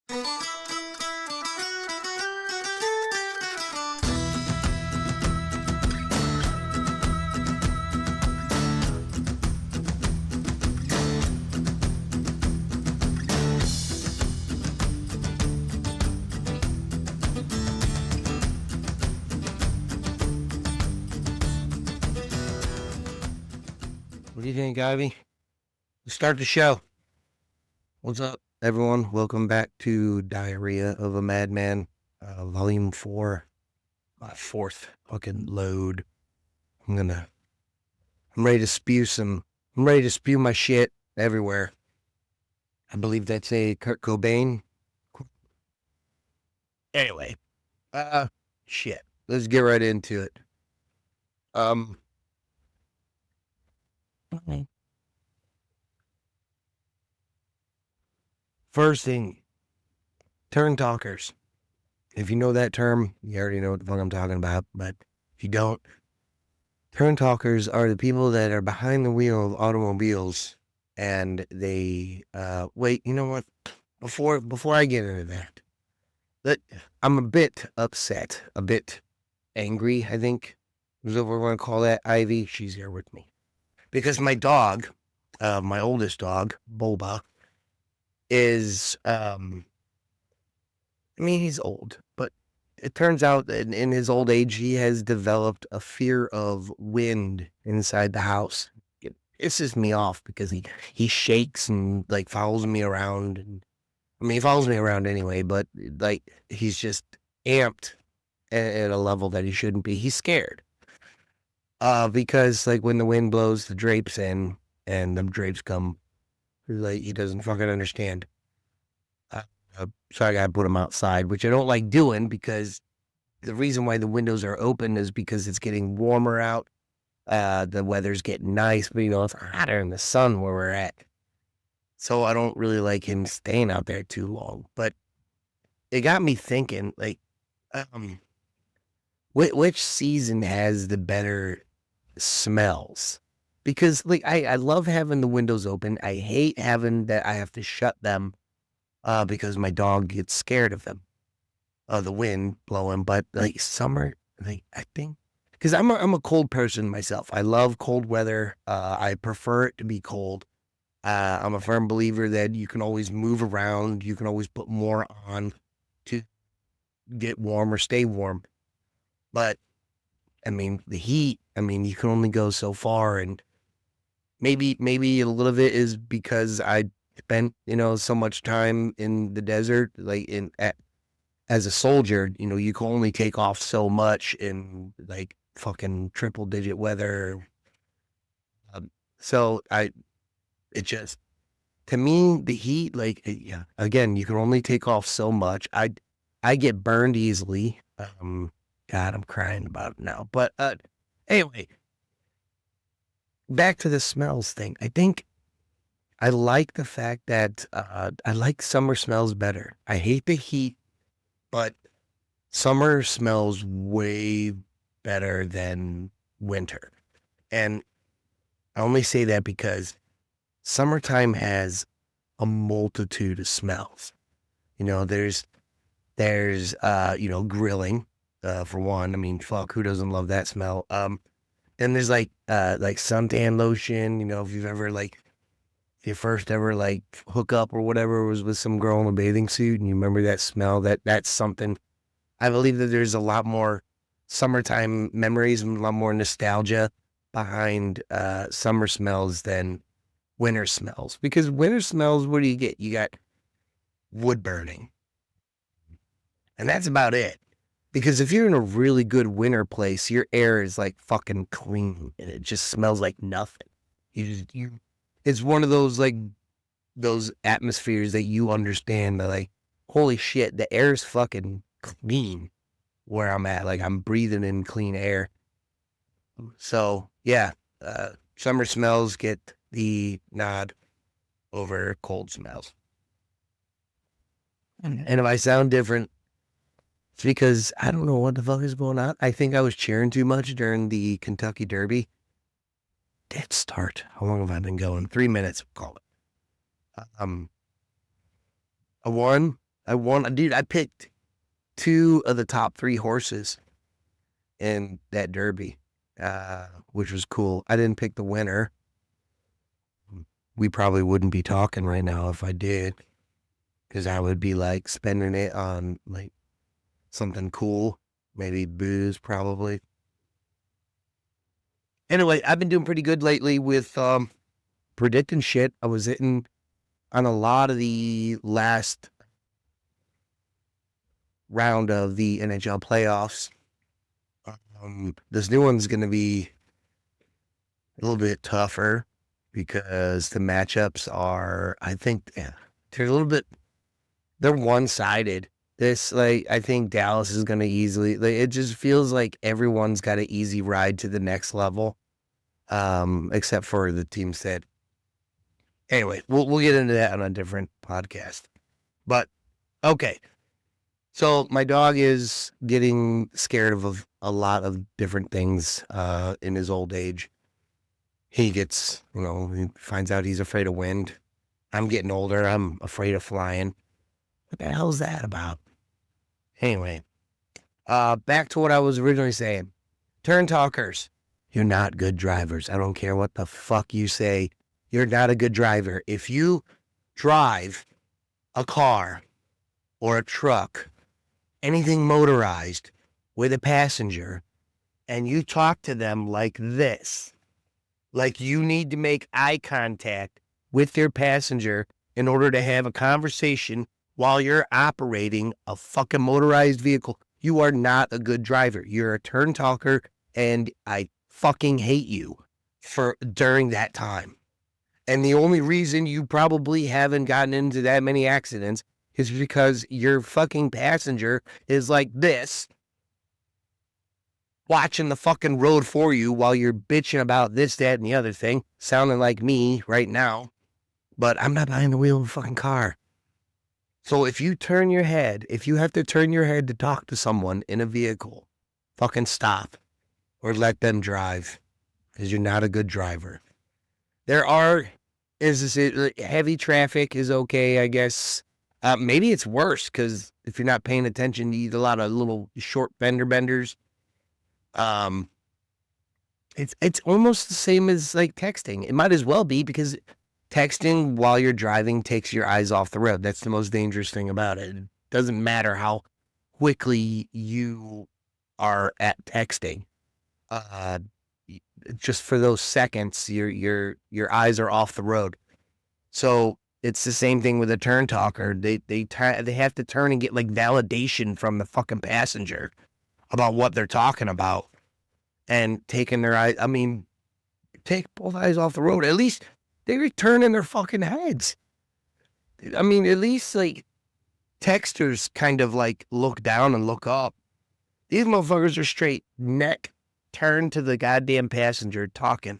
What do you think, Ivy? Let's start the show. What's up, everyone? Welcome back to Diarrhea of a Madman, Volume 4, my fourth fucking load. I'm ready to I'm ready to spew my shit everywhere. I believe that's a Kurt Cobain. Anyway, shit. Let's get right into it. First thing, turn talkers. If you know that term, you already know what the fuck I'm talking about. But if you don't, turn talkers are the people that are behind the wheel of automobiles, and they wait. You know what? Before I get into that, I'm a bit upset, a bit angry. I think is what we're going to call that. Ivy, she's here with me because my dog, my oldest dog, Boba, is I mean, he's old, but it turns out that in his old age, he has developed a fear of wind inside the house. It pisses me off because he shakes and like follows me around. And I mean, he follows me around anyway, but like he's just amped at a level that he shouldn't be. He's scared. Because like when the wind blows the drapes in and the drapes come, like he doesn't fucking understand. So I gotta put him outside, which I don't like doing because the reason why the windows are open is because it's getting warmer out. The weather's getting nice, but it's hotter in the sun where we're at. So I don't really like him staying out there too long. But it got me thinking, like, which season has the better smells? Because like I love having the windows open. I hate having that I have to shut them because my dog gets scared of them. The wind blowing, but like summer, like I think, because I'm a cold person myself. I love cold weather. I prefer it to be cold. I'm a firm believer that you can always move around. You can always put more on to get warm or stay warm. But I mean, the heat. I mean, you can only go so far, and maybe a little of it is because I spent so much time in the desert, like as a soldier, you can only take off so much in like fucking triple digit weather. So it just, to me, the heat, like, yeah, again, you can only take off so much. I get burned easily. God, I'm crying about it now. But, anyway, back to the smells thing. I think I like the fact that, I like summer smells better. I hate the heat, but summer smells way better than winter. And I only say that because summertime has a multitude of smells. There's grilling, for one. I mean, fuck, who doesn't love that smell? And there's like suntan lotion, if you've ever like, if your first ever like hook up or whatever was with some girl in a bathing suit and you remember that smell, that's something. I believe that there's a lot more summertime memories and a lot more nostalgia behind summer smells than winter smells. Because winter smells, what do you get? You got wood burning. And that's about it. Because if you're in a really good winter place, your air is like fucking clean and it just smells like nothing. It's one of those like those atmospheres that you understand that like, holy shit, the air is fucking clean where I'm at. Like I'm breathing in clean air. So yeah, summer smells get the nod over cold smells. And if I sound different, it's because I don't know what the fuck is going on. I think I was cheering too much during the Kentucky Derby. Dead start. How long have I been going? 3 minutes, call it. I won. I picked 2 of the top 3 horses in that Derby, which was cool. I didn't pick the winner. We probably wouldn't be talking right now if I did, because I would be like spending it on like something cool, maybe booze, probably. Anyway, I've been doing pretty good lately with predicting shit. I was hitting on a lot of the last round of the NHL playoffs. This new one's going to be a little bit tougher because the matchups are, I think, they're a little bit, they're one-sided. I think Dallas is going to easily, it just feels like everyone's got an easy ride to the next level, except for the teams that, anyway, we'll get into that on a different podcast. But, okay. So my dog is getting scared of a lot of different things in his old age. He gets, he finds out he's afraid of wind. I'm getting older. I'm afraid of flying. What the hell is that about? Anyway, back to what I was originally saying. Turn talkers. You're not good drivers. I don't care what the fuck you say. You're not a good driver. If you drive a car or a truck, anything motorized with a passenger, and you talk to them like this, like you need to make eye contact with your passenger in order to have a conversation while you're operating a fucking motorized vehicle, you are not a good driver. You're a turn talker, and I fucking hate you for during that time. And the only reason you probably haven't gotten into that many accidents is because your fucking passenger is like this, watching the fucking road for you while you're bitching about this, that, and the other thing, sounding like me right now. But I'm not behind the wheel of a fucking car. So if you have to turn your head to talk to someone in a vehicle, fucking stop or let them drive, because you're not a good driver. Heavy traffic is okay, I guess. Maybe it's worse because if you're not paying attention, you eat a lot of little short fender benders. It's almost the same as like texting. It might as well be, because texting while you're driving takes your eyes off the road. That's the most dangerous thing about it. It doesn't matter how quickly you are at texting. Just for those seconds, your eyes are off the road. So it's the same thing with a turn talker. They have to turn and get like validation from the fucking passenger about what they're talking about, and taking their eyes. I mean, take both eyes off the road. At least they're turning their fucking heads. I mean, at least like texters kind of like look down and look up. These motherfuckers are straight neck turned to the goddamn passenger talking,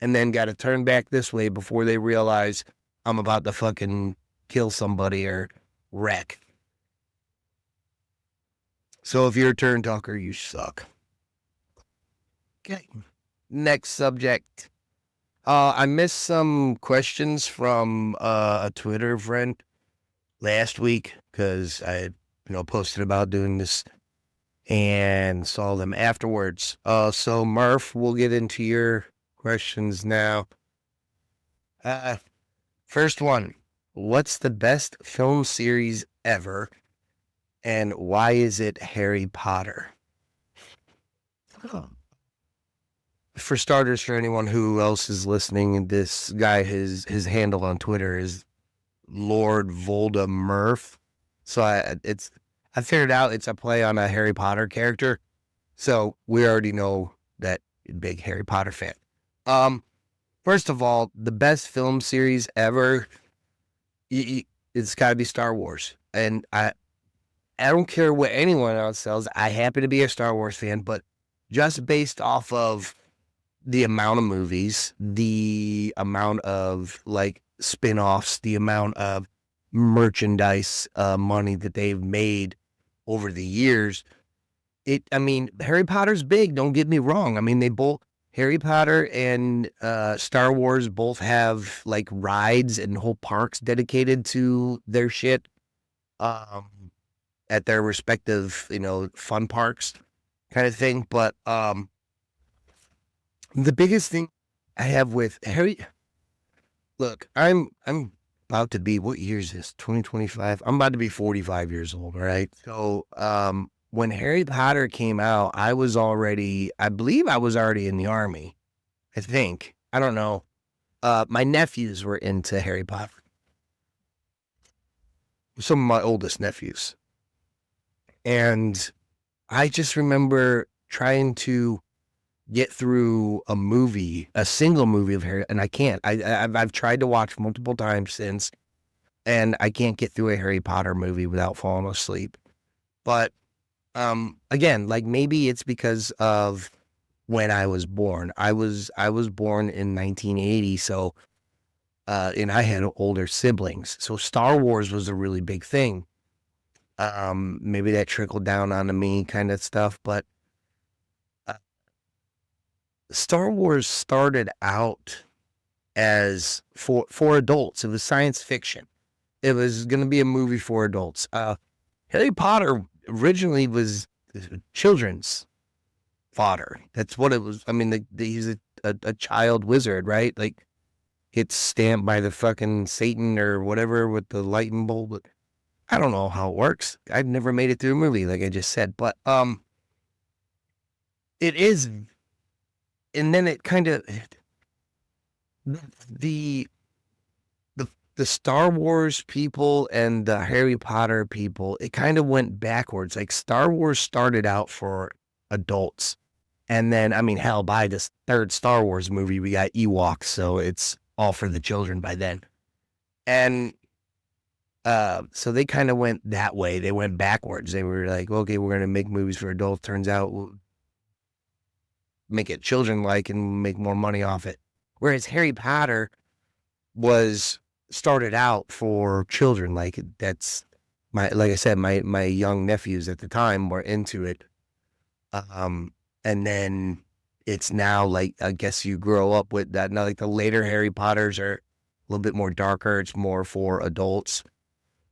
and then got to turn back this way before they realize I'm about to fucking kill somebody or wreck. So if you're a turn talker, you suck. Okay. Next subject. I missed some questions from a Twitter friend last week because I had, posted about doing this and saw them afterwards. So Murph, we'll get into your questions now. First one, what's the best film series ever, and why is it Harry Potter? For starters, for anyone who else is listening, this guy, his handle on Twitter is Lord Voldemort. So I figured out it's a play on a Harry Potter character. So we already know that big Harry Potter fan. First of all, the best film series ever, it's got to be Star Wars. And I don't care what anyone else says. I happen to be a Star Wars fan, but just based off of the amount of movies, the amount of like spin-offs, the amount of merchandise money that they've made over the years, Harry Potter's big, don't get me wrong. I mean, Harry Potter and Star Wars both have like rides and whole parks dedicated to their shit. um, at their respective, fun parks kind of thing. But the biggest thing I have with Harry, look, I'm about to be, what year is this? 2025. I'm about to be 45 years old, right? So when Harry Potter came out, I believe I was already in the army. I think. I don't know. My nephews were into Harry Potter. Some of my oldest nephews. And I just remember trying to get through a single movie of Harry, and I can't. I've tried to watch multiple times since, and I can't get through a Harry Potter movie without falling asleep. But again, like maybe it's because of when I was born. I was born in 1980, so and I had older siblings, so Star Wars was a really big thing. Maybe that trickled down onto me, kind of stuff, but uh, Star Wars started out as for adults. It was science fiction. It was going to be a movie for adults. Harry Potter originally was children's fodder. That's what it was. I mean, he's a child wizard, right? Like, gets stamped by the fucking Satan or whatever with the lightning bolt. But I don't know how it works. I've never made it through a movie, like I just said. But it is, and then it kind of the the Star Wars people and the Harry Potter people, it kind of went backwards. Like Star Wars started out for adults. And then, I mean, hell, by this third Star Wars movie, we got Ewoks, so it's all for the children by then. And so they kind of went that way. They went backwards. They were like, okay, we're going to make movies for adults. Turns out we'll make it children-like and make more money off it. Whereas Harry Potter was started out for children. Like that's like I said, my young nephews at the time were into it. And then it's now like, I guess you grow up with that. Now, like the later Harry Potters are a little bit more darker. It's more for adults.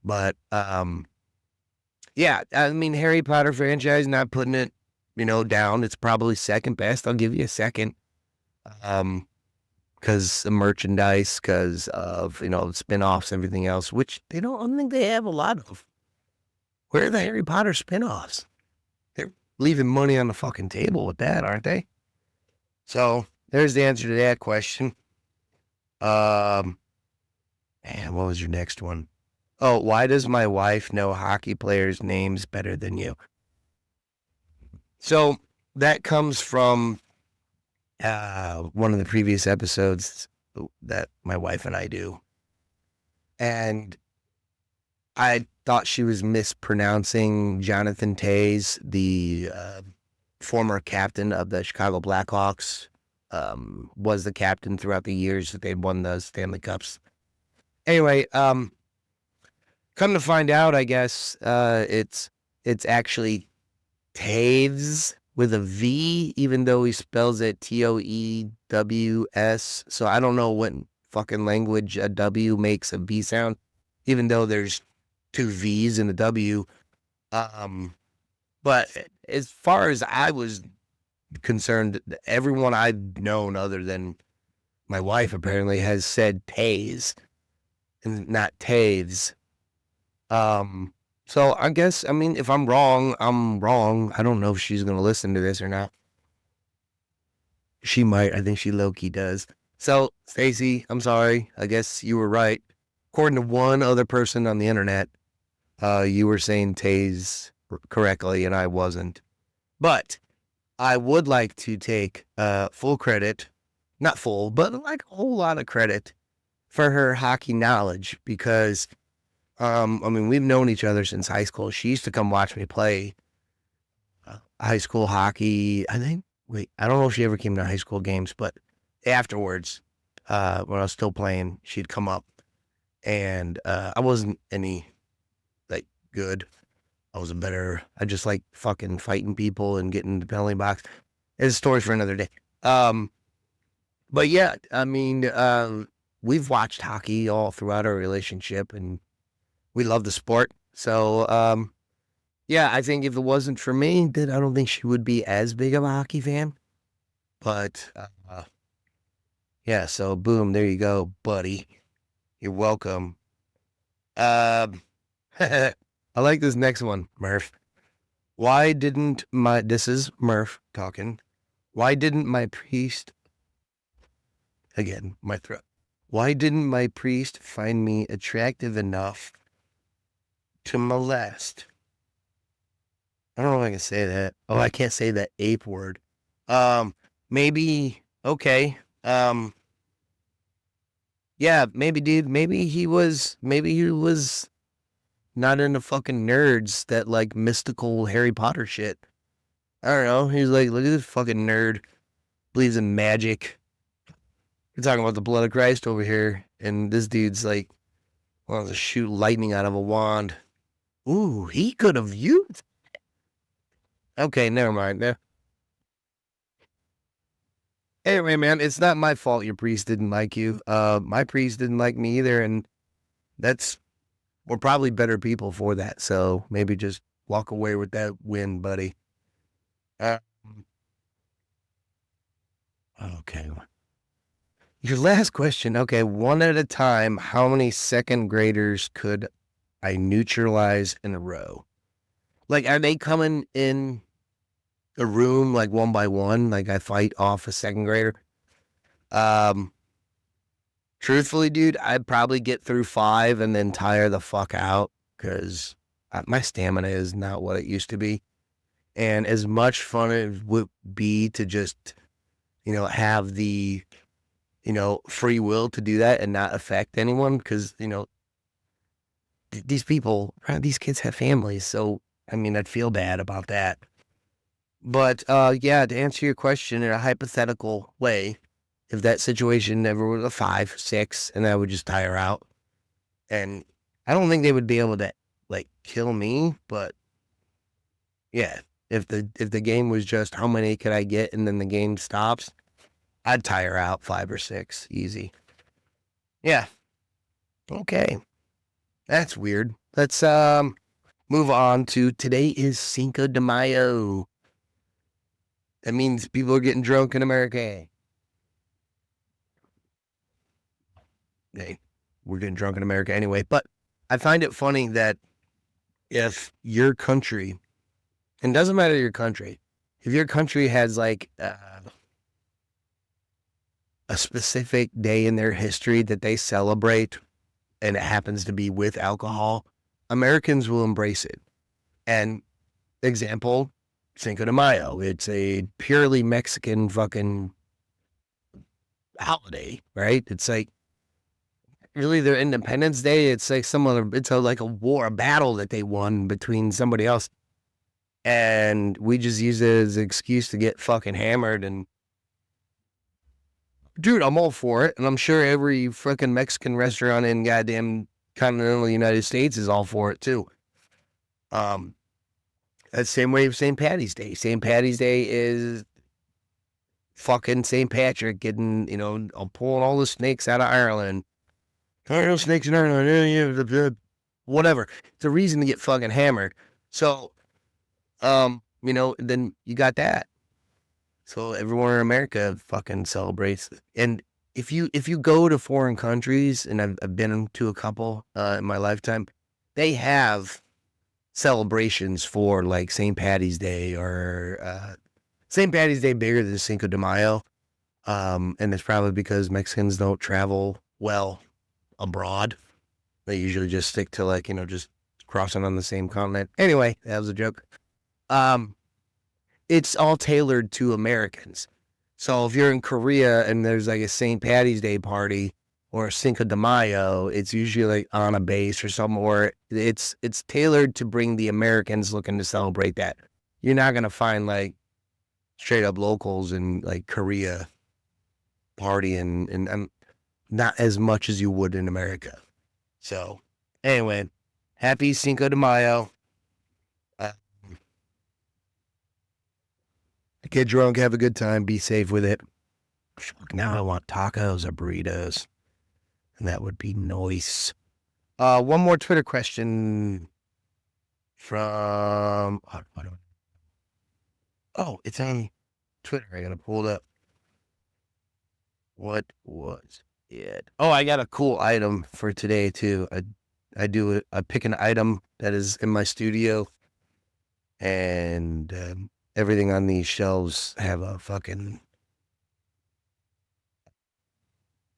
But yeah, I mean, Harry Potter franchise, not putting it, down. It's probably second best. I'll give you a second. Because of merchandise, because of, spin-offs, everything else, which I don't think they have a lot of. Where are the Harry Potter spin-offs? They're leaving money on the fucking table with that, aren't they? So there's the answer to that question. Man, what was your next one? Oh, why does my wife know hockey players' names better than you? So that comes from one of the previous episodes that my wife and I do. And I thought she was mispronouncing Jonathan Toews, the former captain of the Chicago Blackhawks, was the captain throughout the years that they'd won the Stanley Cups. Anyway, come to find out, I guess it's actually Taves with a V, even though he spells it Toews. So I don't know what fucking language a W makes a V sound, even though there's two V's in the W. But as far as I was concerned, everyone I've known other than my wife apparently has said Taves and not Taves. So I guess, I mean, if I'm wrong, I'm wrong. I don't know if she's going to listen to this or not. She might. I think she low-key does. So, Stacy, I'm sorry. I guess you were right. According to one other person on the internet, you were saying Taze correctly, and I wasn't. But I would like to take full credit, not full, but like a whole lot of credit for her hockey knowledge because I mean, we've known each other since high school. She used to come watch me play high school hockey. I don't know if she ever came to high school games, but afterwards, when I was still playing, she'd come up. And I wasn't any, like, good. I just like fucking fighting people and getting the penalty box. It's a story for another day. But yeah, I mean, we've watched hockey all throughout our relationship, and we love the sport. So, yeah, I think if it wasn't for me, then I don't think she would be as big of a hockey fan. But, yeah, so boom, there you go, buddy. You're welcome. I like this next one, Murph. Why didn't this is Murph talking. Why didn't my priest, again, my throat. Why didn't my priest find me attractive enough to molest? I don't know if I can say that. Oh, I can't say that ape word. Maybe, okay. Yeah, maybe, dude, maybe he was not into fucking nerds that like mystical Harry Potter shit. I don't know. He's like, look at this fucking nerd. Believes in magic. We're talking about the blood of Christ over here. And this dude's like, wants to shoot lightning out of a wand. Ooh, he could have used. Okay, never mind. Anyway, man, it's not my fault your priest didn't like you. My priest didn't like me either. And we're probably better people for that. So maybe just walk away with that win, buddy. Okay. Your last question. Okay, one at a time. How many second graders could I neutralize in a row? Like, are they coming in a room like one by one? Like, I fight off a second grader? Truthfully, dude, I'd probably get through 5 and then tire the fuck out because my stamina is not what it used to be. And as much fun it would be to just, have the, free will to do that and not affect anyone because, these kids have families. So, I mean, I'd feel bad about that. But, yeah, to answer your question in a hypothetical way, if that situation ever was a 5, 6, and I would just tire out. And I don't think they would be able to, like, kill me, but yeah, if the game was just how many could I get and then the game stops, I'd tire out 5 or 6, easy. Yeah. Okay. That's weird. Let's move on to today is Cinco de Mayo. That means people are getting drunk in America. Hey, we're getting drunk in America anyway. But I find it funny that if your country, and it doesn't matter your country, if your country has like a specific day in their history that they celebrate and it happens to be with alcohol, Americans will embrace it. And example, Cinco de Mayo. It's a purely Mexican fucking holiday, right? It's like really their Independence Day. It's like it's like a war, a battle that they won between somebody else. And we just use it as an excuse to get fucking hammered. And dude, I'm all for it. And I'm sure every fucking Mexican restaurant in goddamn continental United States is all for it too. That same way with St. Patty's Day. St. Patty's Day is fucking St. Patrick getting, pulling all the snakes out of Ireland. There are no snakes in Ireland. Whatever. It's a reason to get fucking hammered. So, then you got that. So everyone in America fucking celebrates. And if you go to foreign countries, and I've been to a couple in my lifetime, they have celebrations for like St. Patty's Day or St. Patty's Day bigger than Cinco de Mayo. And it's probably because Mexicans don't travel well abroad. They usually just stick to like, just crossing on the same continent. Anyway, that was a joke. It's all tailored to Americans. So if you're in Korea and there's like a St. Patty's Day party or a Cinco de Mayo, it's usually like on a base or somewhere. It's tailored to bring the Americans looking to celebrate that. You're not going to find like straight up locals in like Korea partying and not as much as you would in America. So anyway, happy Cinco de Mayo. Get drunk, have a good time, be safe with it. Now I want tacos or burritos. And that would be nice. One more Twitter question. from, oh, it's on Twitter. I gotta pull it up. What was it? Oh, I got a cool item for today too. I pick an item that is in my studio, and everything on these shelves have a fucking.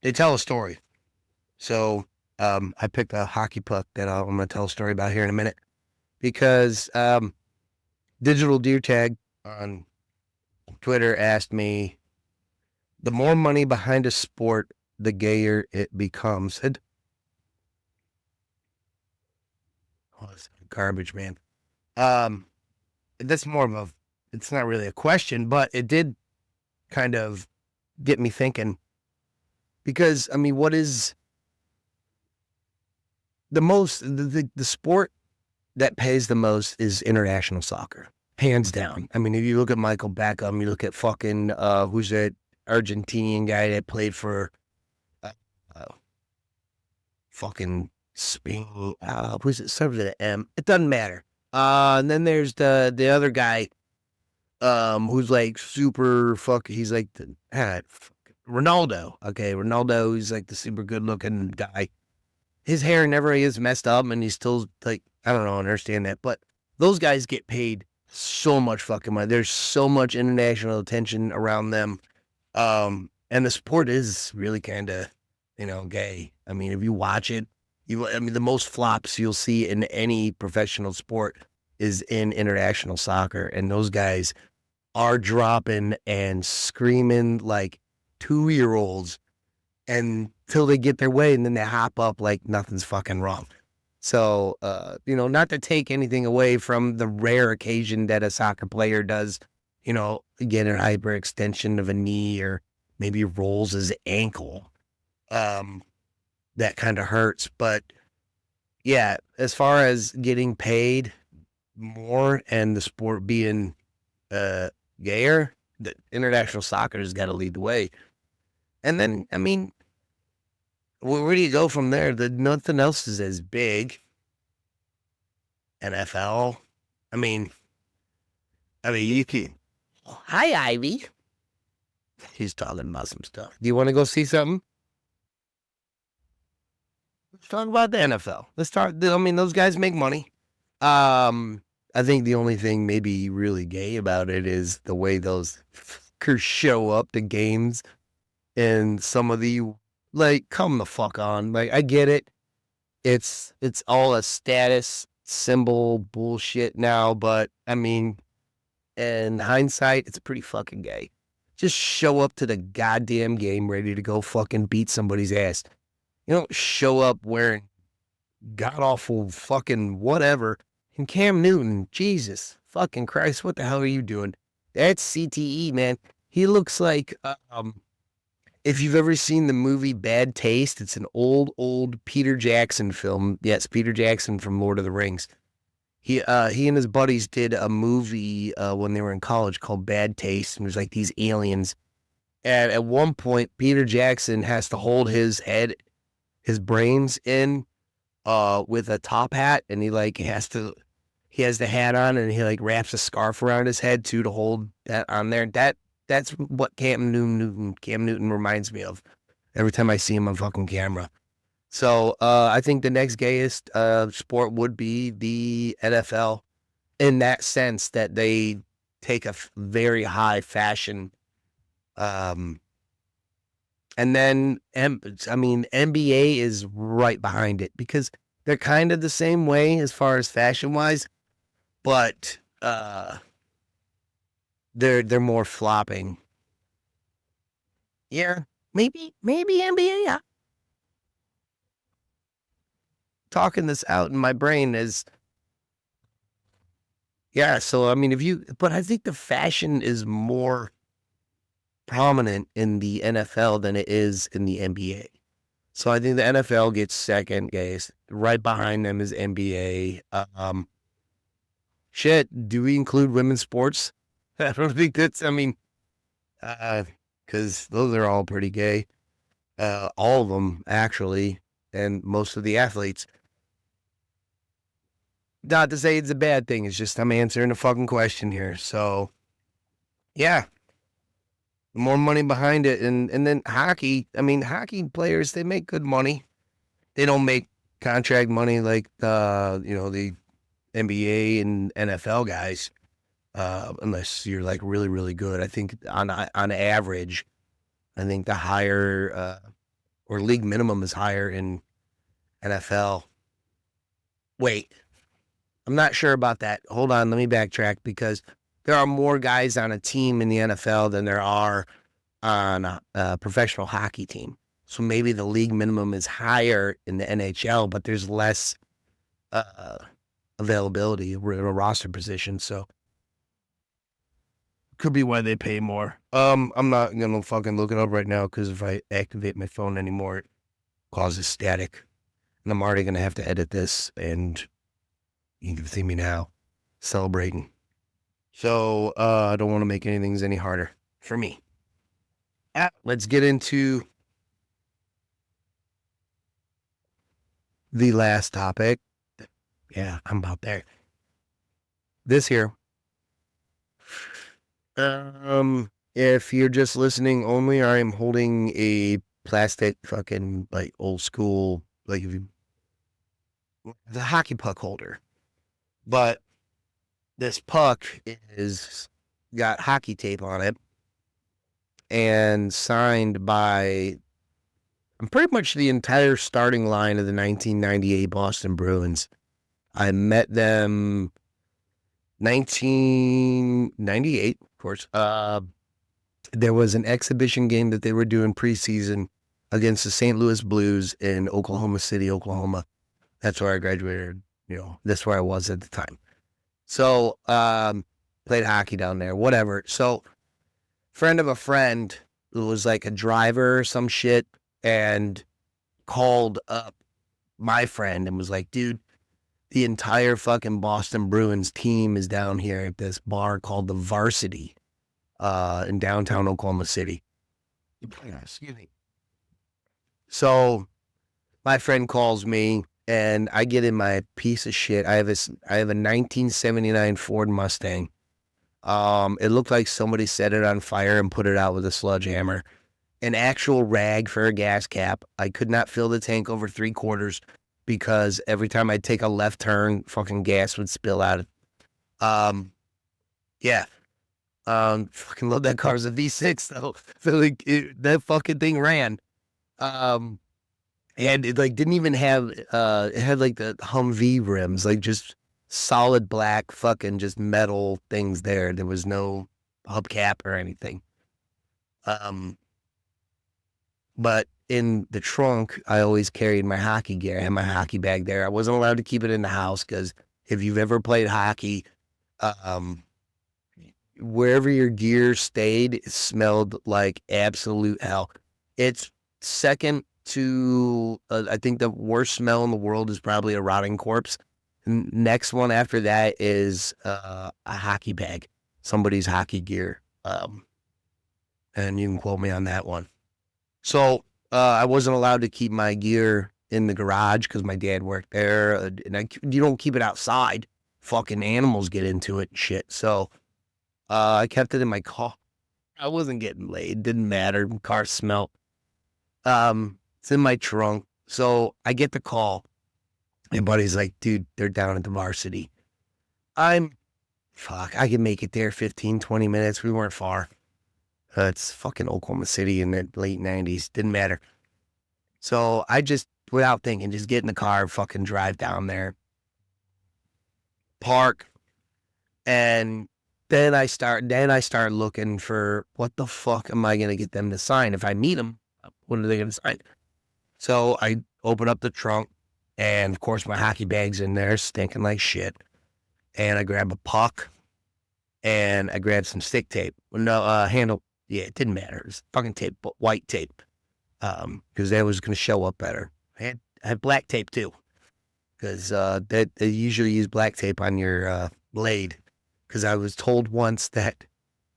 They tell a story. So, I picked a hockey puck that I'm gonna tell a story about here in a minute because Digital Deer Tag on Twitter asked me, the more money behind a sport, the gayer it becomes. Oh, it's garbage, man. Um, that's more of a, it's not really a question, but it did kind of get me thinking because, I mean, what is the sport that pays the most is international soccer, hands down. I mean, if you look at Michael Beckham, you look at fucking, who's that Argentinian guy that played for, uh, uh, fucking Spain, who's it, starts with an M. It doesn't matter. And then there's the other guy, who's like super he's like Ronaldo. Okay, Ronaldo, he's like the super good looking guy. His hair never is messed up, and he's still like, I don't know, understand that. But those guys get paid so much fucking money. There's so much international attention around them. And the sport is really kind of, gay. I mean, if you watch it, I mean, the most flops you'll see in any professional sport is in international soccer, and those guys are dropping and screaming like 2-year-olds until they get their way, and then they hop up like nothing's fucking wrong. So, not to take anything away from the rare occasion that a soccer player does, get an hyperextension of a knee or maybe rolls his ankle. That kind of hurts. But yeah, as far as getting paid more and the sport being gayer, the international soccer has got to lead the way. And then, I mean, where do you go from there? Nothing else is as big. NFL. You can. Hi, Ivy. He's talking about some stuff. Do you want to go see something? Let's talk about the NFL. Let's start. I mean, those guys make money. I think the only thing maybe really gay about it is the way those fuckers show up to games and some of the, like, come the fuck on. Like, I get it. It's all a status symbol bullshit now, but I mean, in hindsight, it's pretty fucking gay. Just show up to the goddamn game ready to go fucking beat somebody's ass. You don't show up wearing god awful fucking whatever. And Cam Newton, Jesus fucking Christ, what the hell are you doing? That's CTE, man. He looks like, if you've ever seen the movie Bad Taste, it's an old Peter Jackson film. Yes, Peter Jackson from Lord of the Rings. He and his buddies did a movie when they were in college called Bad Taste, and there's like these aliens. And at one point, Peter Jackson has to hold his head, his brains in, with a top hat, and he has the hat on, and he like wraps a scarf around his head too to hold that on there. That's what Cam Newton reminds me of every time I see him on fucking camera. So I think the next gayest sport would be the NFL, in that sense that they take a very high fashion, and then NBA is right behind it because they're kind of the same way as far as fashion wise, but they're more flopping. Yeah, maybe NBA. Yeah. Talking this out in my brain is, yeah. So I mean, but I think the fashion is more prominent in the NFL than it is in the NBA. So I think the NFL gets second gayest. Right behind them is NBA. Shit, do we include women's sports? I don't think that's, because those are all pretty gay. All of them, actually, and most of the athletes. Not to say it's a bad thing. It's just I'm answering a fucking question here. So yeah, more money behind it, and then hockey. I mean, hockey players, they make good money. They don't make contract money like the NBA and NFL guys, unless you're like really really good. I think on average, I think the higher or league minimum is higher in NFL. Wait, I'm not sure about that. Hold on, let me backtrack because there are more guys on a team in the NFL than there are on a professional hockey team. So maybe the league minimum is higher in the NHL, but there's less uh, availability in a roster position. So could be why they pay more. I'm not gonna fucking look it up right now because if I activate my phone anymore, it causes static, and I'm already gonna have to edit this. And you can see me now celebrating. So I don't want to make anything any harder for me. Let's get into the last topic. Yeah, I'm about there. This here. If you're just listening only, I am holding a plastic fucking like old school like the hockey puck holder, but this puck is got hockey tape on it and signed by pretty much the entire starting line of the 1998 Boston Bruins. I met them 1998, of course. There was an exhibition game that they were doing preseason against the St. Louis Blues in Oklahoma City, Oklahoma. That's where I graduated. That's where I was at the time. So, played hockey down there, whatever. So, friend of a friend who was like a driver or some shit and called up my friend and was like, dude, the entire fucking Boston Bruins team is down here at this bar called the Varsity in downtown Oklahoma City. Excuse me. So my friend calls me and I get in my piece of shit. I have a 1979 Ford Mustang. It looked like somebody set it on fire and put it out with a sledgehammer. An actual rag for a gas cap. I could not fill the tank over 3/4 because every time I'd take a left turn, fucking gas would spill out. Yeah. Fucking love that car. It's a V6 though. So like that fucking thing ran. And it like didn't even have it had like the Humvee rims, like just solid black fucking just metal things there. There was no hubcap or anything. But in the trunk, I always carried my hockey gear. I had my hockey bag there. I wasn't allowed to keep it in the house because if you've ever played hockey, wherever your gear stayed, it smelled like absolute hell. It's second to, I think the worst smell in the world is probably a rotting corpse. Next one after that is a hockey bag, somebody's hockey gear. And you can quote me on that one. So I wasn't allowed to keep my gear in the garage because my dad worked there. And you don't keep it outside. Fucking animals get into it and shit. So I kept it in my car. I wasn't getting laid. Didn't matter. Car smelled. It's in my trunk. So I get the call. My buddy's like, dude, they're down at the Varsity. I can make it there 15, 20 minutes. We weren't far. It's fucking Oklahoma City in the late 90s. Didn't matter. So I just, without thinking, just get in the car, fucking drive down there, park, and then I start looking for what the fuck am I going to get them to sign? If I meet them, what are they going to sign? So I open up the trunk, and of course my hockey bag's in there, stinking like shit. And I grab a puck, and I grab some stick tape. No, handle. Yeah, it didn't matter. It was fucking tape, but white tape. Because that was going to show up better. I had black tape too. Because they usually use black tape on your blade. Because I was told once that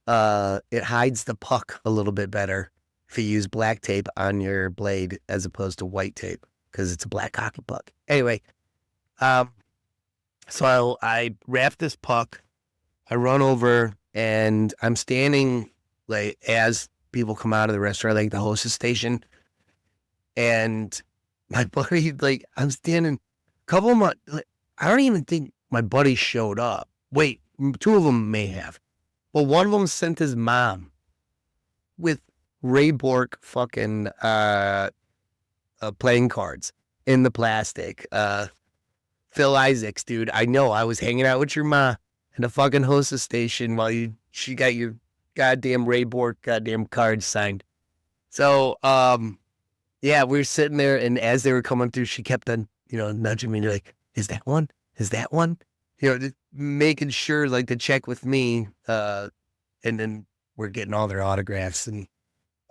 it hides the puck a little bit better if you use black tape on your blade as opposed to white tape. Because it's a black hockey puck. Anyway, So I wrap this puck. I run over and I'm standing like as people come out of the restaurant, like the hostess station. And my buddy, like, I'm standing, a couple of my, like, I don't even think my buddy showed up. Wait, two of them may have. But one of them sent his mom with Ray Bork fucking playing cards in the plastic. Phil Isaacs, dude. I know. I was hanging out with your ma in the fucking hostess station while she got your goddamn Ray Bork goddamn cards signed. So, yeah, we were sitting there, and as they were coming through, she kept on, nudging me. Like, is that one? Is that one? Just making sure, like, to check with me. And then we're getting all their autographs. And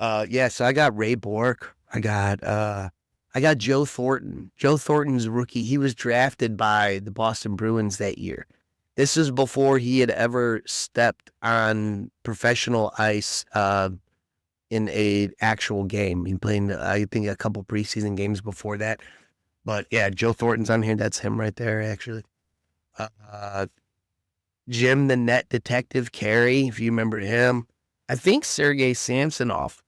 yeah, so I got Ray Bork. I got Joe Thornton. Joe Thornton's a rookie. He was drafted by the Boston Bruins that year. This is before he had ever stepped on professional ice in a actual game. He played, I think, a couple preseason games before that. But yeah, Joe Thornton's on here. That's him right there, actually. Jim the Net Detective Carey, if you remember him. I think Sergei Samsonov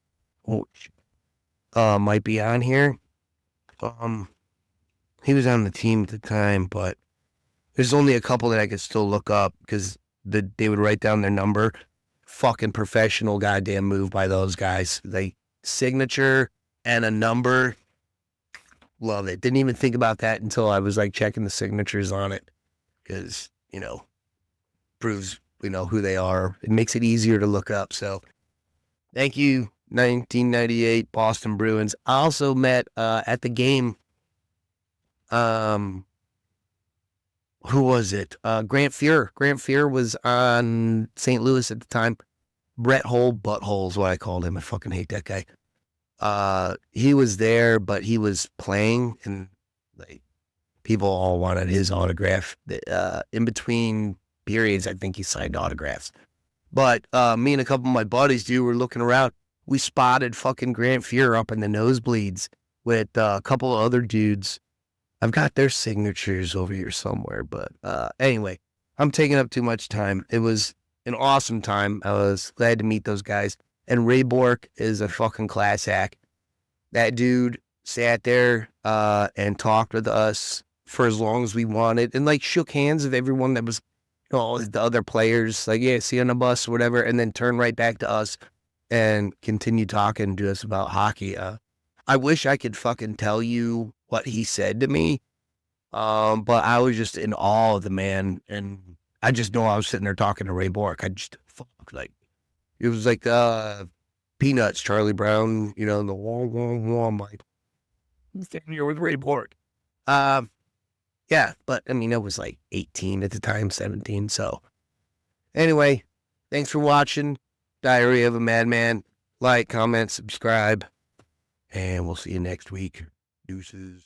might be on here. He was on the team at the time, but there's only a couple that I could still look up because they would write down their number. Fucking professional goddamn move by those guys. Like, signature and a number. Love it. Didn't even think about that until I was like checking the signatures on it because, proves, who they are. It makes it easier to look up. So thank you, 1998 Boston Bruins. I also met at the game. Who was it? Grant Fuhr. Grant Fuhr was on St. Louis at the time. Brett Hole Butthole is what I called him. I fucking hate that guy. He was there, but he was playing, and like people all wanted his autograph. In between periods, I think he signed autographs. But me and a couple of my buddies, dude, were looking around. We spotted fucking Grant Fuhr up in the nosebleeds with a couple of other dudes. I've got their signatures over here somewhere, but anyway, I'm taking up too much time. It was an awesome time. I was glad to meet those guys. And Ray Bork is a fucking class act. That dude sat there and talked with us for as long as we wanted and like shook hands with everyone that was, the other players. Like, yeah, see you on the bus or whatever. And then turned right back to us and continued talking to us about hockey. I wish I could fucking tell you what he said to me. But I was just in awe of the man. And I just know I was sitting there talking to Ray Bork. It was like, Peanuts, Charlie Brown, the wall, Mike. I'm standing here with Ray Bork. Yeah, but I mean, it was like 18 at the time, 17. So anyway, thanks for watching Diarrhea of a Madman. Like, comment, subscribe. And we'll see you next week. Deuces.